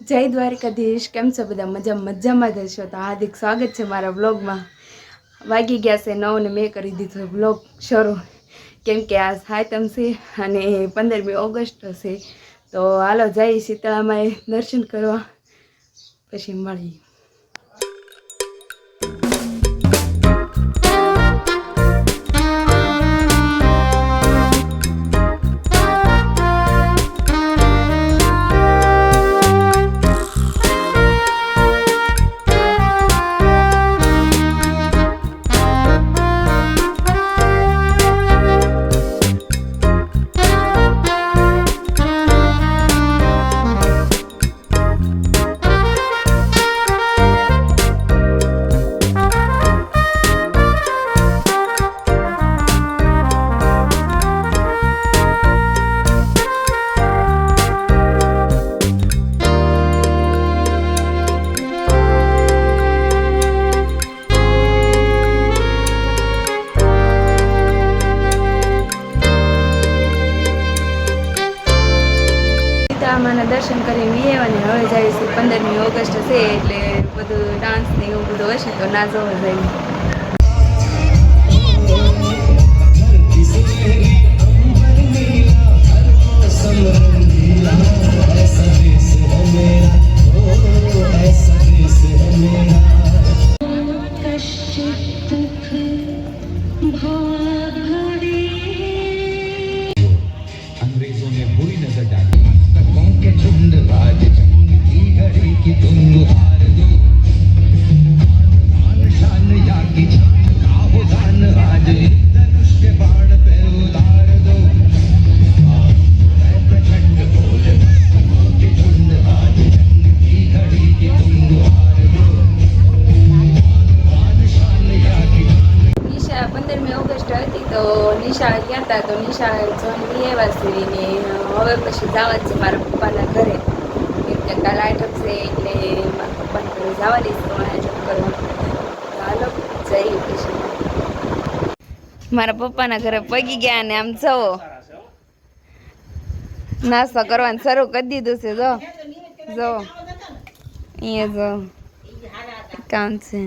જય દ્વારકાધીશ। કેમ છો બધા? મજામાં જ હશો? તો હાર્દિક સ્વાગત છે મારા વ્લોગમાં। વાગી ગયા છે 9 ને મેં કરી દીધો વ્લોગ શરૂ, કેમ કે આ સાતમ છે અને 15મી ઓગસ્ટ છે। તો હાલો જઈ શીતળામાં દર્શન કરવા, પછી મળીએ। માના દર્શન કરીને અને હવે જાય છે 15મી ઓગસ્ટ છે એટલે બધું ડાન્સ ને એવું બધું હશે તો ના જોવા જાય। તો નિશાળ ગયા હતા તો નિશાળ જોઈને એવા છે ને હવે પછી જવા છે મારા પપ્પાના ઘરે, કેમ કે કાલ આઠમ છે એટલે મારા પપ્પાના ઘરે જવાની છે આઠમ કરવા। હાલો જઈએ પછી મારા પપ્પાના ઘરે પગી ગયા ને આમ જવો નાસ્તો કરવાનું શરૂ કરી દીધું છે। જો જો અહીંયા જો કામ છે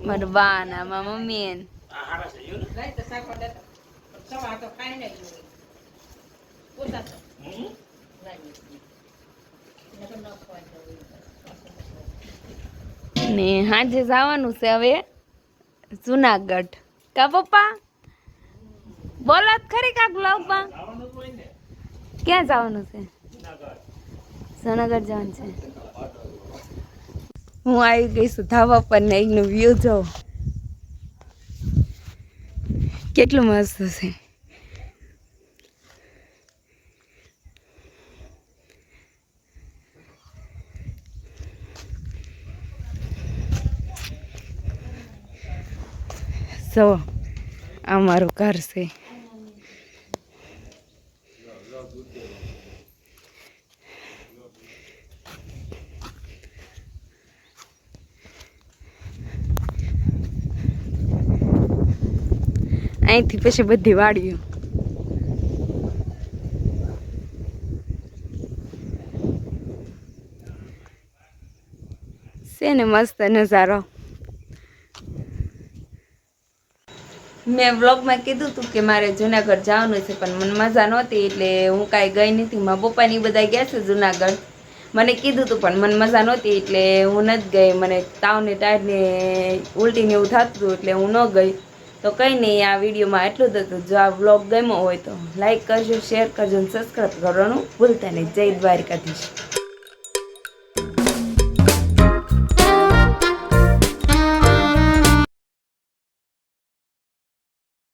મારા બા ના મારા મમ્મી ને હાજે જવાનું છે હવે જુનાગઢ। કા પપ્પા બોલો ખરી કાક બ્લોગમાં ક્યાં જવાનું છે? જુનાગઢ જવાનું છે। હું આવી ગઈ છું ધાબા પર ને એકનું વ્યૂ જો કેટલું મસ્ત છે। જો આ મારું ઘર છે। અહીંથી પછી બધી વાડીઓ છે ને મસ્ત નજારો। મેં વ્લોગમાં કીધું હતું કે મારે જુનાગઢ જવાનું છે પણ મને મજા નહોતી એટલે હું કાંઈ ગઈ નથી। મારા પપ્પાની બધા ગયા છે જુનાગઢ, મને કીધું હતું પણ મને મજા નહોતી એટલે હું નથી ગઈ। મને તાવને ટાઢને ઉલટીને એવું થતું હતું એટલે હું ન ગઈ। તો કંઈ નહીં, આ વિડીયોમાં એટલું જ હતું। જો આ વ્લોગ ગમ્યો હોય તો લાઈક કરજો, શેર કરજો અને સબસ્ક્રાઈબ કરવાનું ભૂલતા નહીં। જય દ્વારકાધીશ।